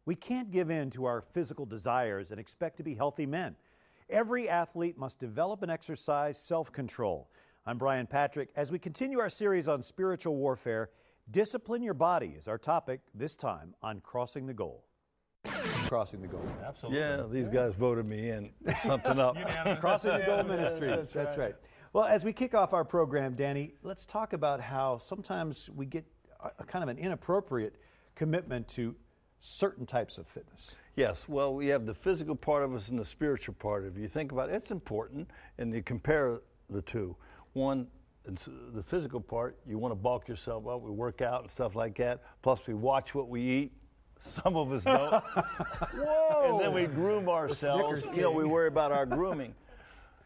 We can't give in to our physical desires and expect to be healthy men. Every athlete must develop and exercise self-control. I'm Brian Patrick. As we continue our series on spiritual warfare, discipline your body is our topic this time on Crossing the Goal. Crossing the Goal. Absolutely. Yeah, these guys voted me in. Something up. Crossing the Goal Ministries. That's right. Well, as we kick off our program, Danny, let's talk about how sometimes we get a kind of an inappropriate commitment to certain types of fitness. Yes, well, we have the physical part of us and the spiritual part of it. You think about it, it's important, and you compare the two. One, it's the physical part, you want to bulk yourself up, we work out and stuff like that, plus we watch what we eat. Some of us don't. Whoa! And then we groom ourselves. You know, we worry about our grooming.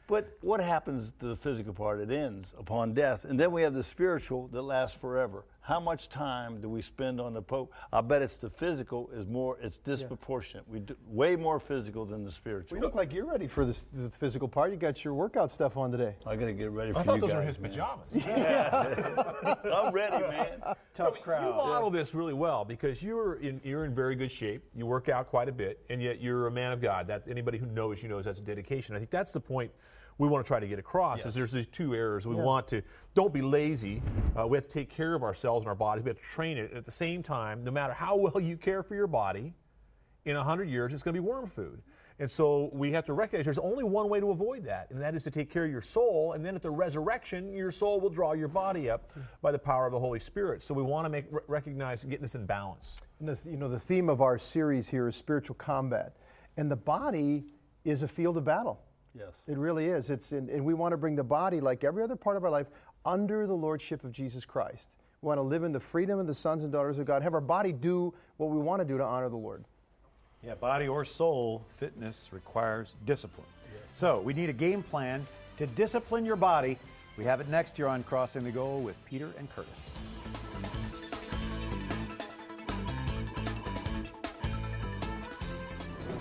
But what happens to the physical part? It ends upon death. And then we have the spiritual that lasts forever. How much time do we spend on the Pope? I bet it's the physical is more, it's disproportionate. We do way more physical than the spiritual. You look like you're ready for the physical part. You got your workout stuff on today. I got to get ready for I you thought those guys, were his man. pajamas. Yeah. I'm ready, man. Tough crowd. You model this really well because you're in very good shape. You work out quite a bit, and yet you're a man of God. That anybody who knows you knows that's a dedication. I think that's the point we want to try to get across. Is there's these two errors. We want to don't be lazy. We have to take care of ourselves and our bodies. We have to train it. And at the same time, no matter how well you care for your body, in 100 years it's going to be worm food. And so we have to recognize there's only one way to avoid that, and that is to take care of your soul. And then at the resurrection, your soul will draw your body up by the power of the Holy Spirit. So we want to recognize getting this in balance. And the theme of our series here is spiritual combat, and the body is a field of battle. Yes. It really is. And we want to bring the body, like every other part of our life, under the lordship of Jesus Christ. We want to live in the freedom of the sons and daughters of God, have our body do what we want to do to honor the Lord. Yeah, body or soul fitness requires discipline. So we need a game plan to discipline your body. We have it next year on Crossing the Goal with Peter and Curtis.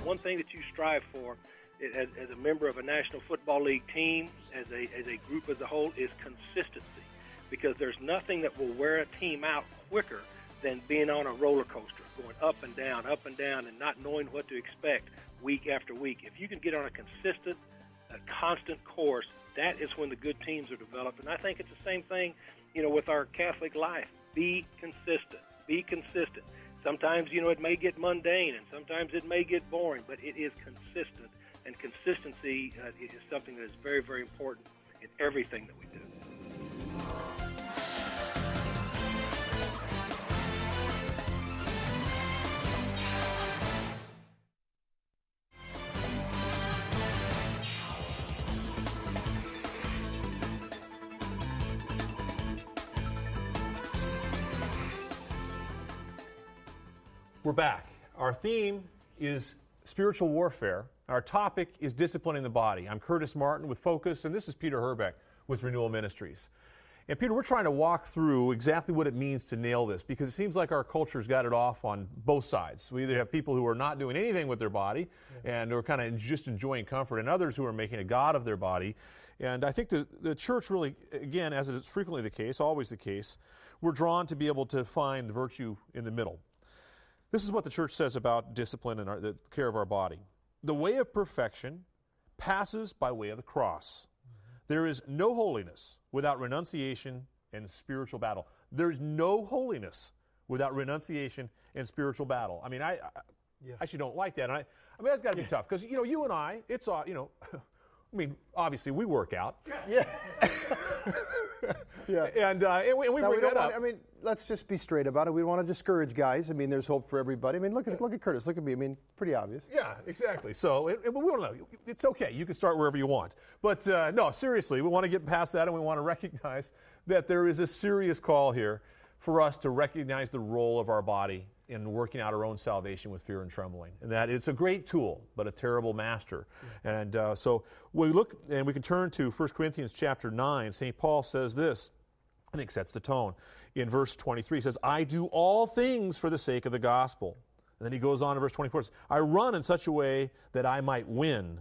One thing that you strive for as a member of a National Football League team, as a group as a whole, is consistency. Because there's nothing that will wear a team out quicker than being on a roller coaster, going up and down, and not knowing what to expect week after week. If you can get on a consistent, constant course, that is when the good teams are developed. And I think it's the same thing, with our Catholic life. Be consistent. Be consistent. Sometimes, it may get mundane, and sometimes it may get boring, but it is consistent. And consistency is something that is very, very important in everything that we do. We're back. Our theme is spiritual warfare. Our topic is disciplining the body. I'm Curtis Martin with Focus, and this is Peter Herbeck with Renewal Ministries. And Peter, we're trying to walk through exactly what it means to nail this, because it seems like our culture's got it off on both sides. We either have people who are not doing anything with their body and are kind of just enjoying comfort, and others who are making a god of their body. And I think the church really, again, as it is frequently the case, always the case, we're drawn to be able to find virtue in the middle. This is what the church says about discipline and the care of our body. The way of perfection passes by way of the cross. There is no holiness without renunciation and spiritual battle. There's no holiness without renunciation and spiritual battle. I mean, I actually don't like that. I mean, that's got to be tough because, you and I, it's, obviously we work out. Yeah. Yeah. And we Now, bring that up. Let's just be straight about it. We don't want to discourage guys. There's hope for everybody. Look at Curtis. Look at me. Pretty obvious. Yeah, exactly. So, but we want to know. It's okay. You can start wherever you want. But no, seriously, we want to get past that, and we want to recognize that there is a serious call here for us to recognize the role of our body in working out our own salvation with fear and trembling. And that it's a great tool, but a terrible master. Yeah. And so we look, and we can turn to 1 Corinthians chapter 9. St. Paul says this, I think sets the tone. In verse 23, he says, I do all things for the sake of the gospel. And then he goes on to verse 24, says, I run in such a way that I might win.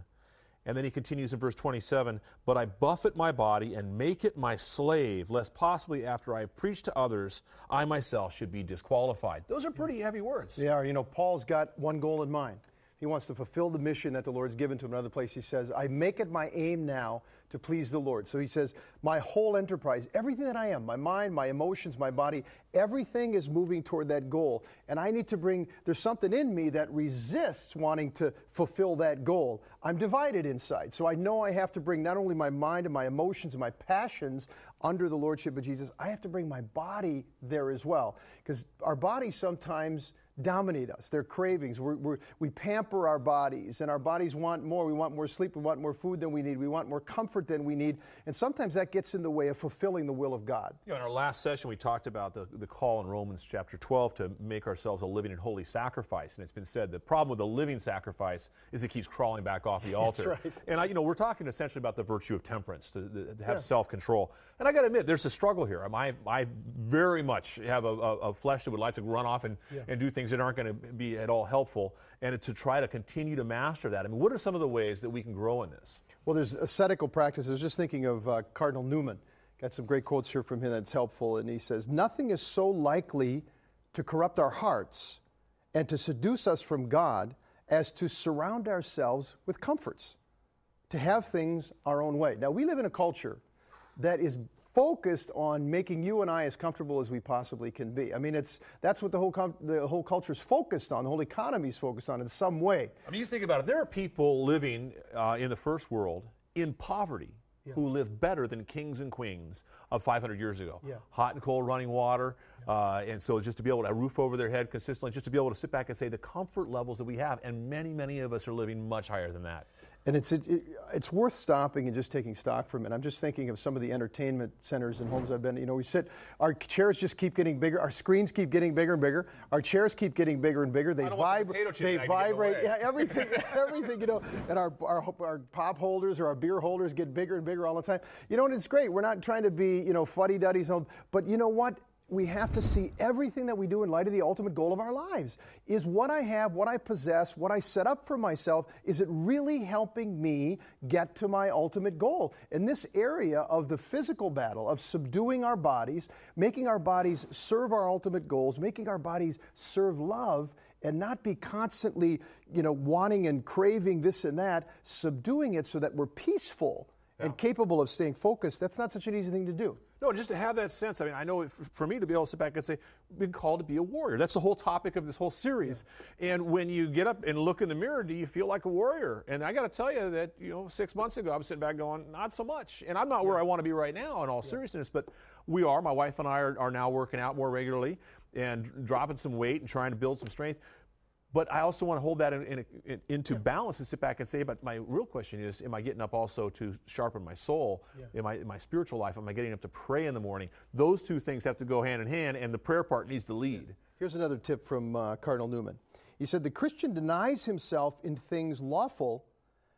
And then he continues in verse 27, but I buffet my body and make it my slave, lest possibly after I have preached to others, I myself should be disqualified. Those are pretty heavy words. They are. You know, Paul's got one goal in mind. He wants to fulfill the mission that the Lord's given to him. Another place he says, I make it my aim now to please the Lord. So he says, my whole enterprise, everything that I am, my mind, my emotions, my body, everything is moving toward that goal. And I need to there's something in me that resists wanting to fulfill that goal. I'm divided inside. So I know I have to bring not only my mind and my emotions and my passions under the Lordship of Jesus, I have to bring my body there as well. Because our bodies sometimes dominate us. They're cravings. We pamper our bodies, and our bodies want more. We want more sleep. We want more food than we need. We want more comfort than we need. And sometimes that gets in the way of fulfilling the will of God. You know, in our last session, we talked about the call in Romans chapter 12 to make ourselves a living and holy sacrifice. And it's been said the problem with the living sacrifice is it keeps crawling back off the altar. That's right. And we're talking essentially about the virtue of temperance, to have self-control. And I got to admit, there's a struggle here. I very much have a flesh that would like to run off and do things that aren't going to be at all helpful, and to try to continue to master that. I mean, what are some of the ways that we can grow in this? Well, there's ascetical practice. I was just thinking of Cardinal Newman. Got some great quotes here from him that's helpful, and he says, nothing is so likely to corrupt our hearts and to seduce us from God as to surround ourselves with comforts, to have things our own way. Now, we live in a culture that is focused on making you and I as comfortable as we possibly can be. I mean, that's what the whole culture is focused on. The whole economy is focused on in some way. I mean, you think about it. There are people living in the first world in poverty who live better than kings and queens of 500 years ago. Hot and cold running water. And so just to be able to have a roof over their head consistently, just to be able to sit back and say the comfort levels that we have, and many, many of us are living much higher than that. And it's worth stopping and just taking stock from it. I'm just thinking of some of the entertainment centers and homes I've been. You know, we sit, our chairs just keep getting bigger, our screens keep getting bigger and bigger, our chairs keep getting bigger and bigger. They vibrate, everything, you know. And our pop holders or our beer holders get bigger and bigger all the time. You know, and it's great. We're not trying to be, you know, fuddy-duddies, but you know what? We have to see everything that we do in light of the ultimate goal of our lives. Is what I have, what I possess, what I set up for myself, is it really helping me get to my ultimate goal? In this area of the physical battle, of subduing our bodies, making our bodies serve our ultimate goals, making our bodies serve love, and not be constantly, you know, wanting and craving this and that, subduing it so that we're peaceful and capable of staying focused, that's not such an easy thing to do. No, just to have that sense. I mean, I know for me to be able to sit back and say, we've been called to be a warrior. That's the whole topic of this whole series. And when you get up and look in the mirror, do you feel like a warrior? And I got to tell you that, you know, 6 months ago, I was sitting back going, not so much. And I'm not where I want to be right now in all seriousness, but we are. My wife and I are now working out more regularly and dropping some weight and trying to build some strength. But I also want to hold that into balance and sit back and say, but my real question is, am I getting up also to sharpen my soul in my spiritual life? Am I getting up to pray in the morning? Those two things have to go hand in hand, and the prayer part needs to lead. Here's another tip from Cardinal Newman. He said, the Christian denies himself in things lawful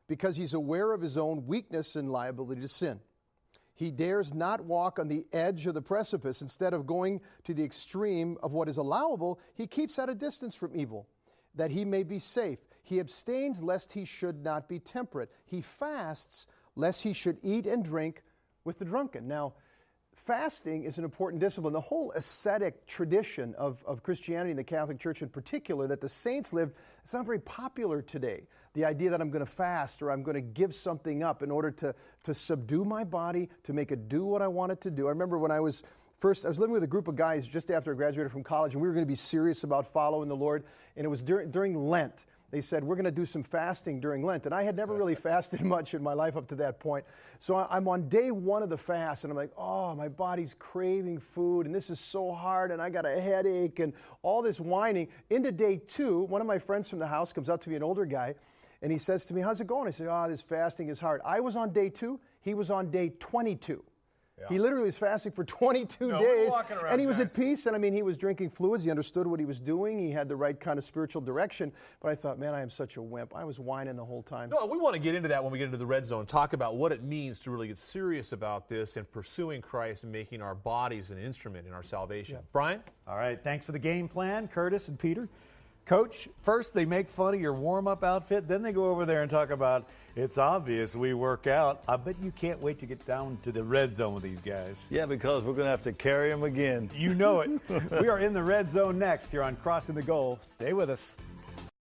because he's aware of his own weakness and liability to sin. He dares not walk on the edge of the precipice. Instead of going to the extreme of what is allowable, he keeps at a distance from evil, that he may be safe. He abstains lest he should not be temperate. He fasts lest he should eat and drink with the drunken. Now, fasting is an important discipline. The whole ascetic tradition of Christianity and the Catholic Church in particular that the saints lived, it's not very popular today. The idea that I'm going to fast or I'm going to give something up in order to subdue my body, to make it do what I want it to do. I remember when I was living with a group of guys just after I graduated from college, and we were going to be serious about following the Lord, and it was during Lent. They said, we're going to do some fasting during Lent, and I had never really fasted much in my life up to that point. So I'm on day one of the fast, and I'm like, oh, my body's craving food, and this is so hard, and I got a headache, and all this whining. Into day two, one of my friends from the house comes up to me, an older guy, and he says to me, how's it going? I said, this fasting is hard. I was on day 2. He was on day 22. Yeah. He literally was fasting for 22 days, and he was at peace. And I mean, he was drinking fluids. He understood what he was doing. He had the right kind of spiritual direction. But I thought, man, I am such a wimp. I was whining the whole time. No, we want to get into that when we get into the red zone, talk about what it means to really get serious about this and pursuing Christ and making our bodies an instrument in our salvation. Yeah. Brian? All right, thanks for the game plan, Curtis and Peter. Coach, first they make fun of your warm-up outfit, then they go over there and talk about, it's obvious we work out. I bet you can't wait to get down to the red zone with these guys. Yeah, because we're going to have to carry them again. You know it. We are in the red zone next here on Crossing the Goal. Stay with us.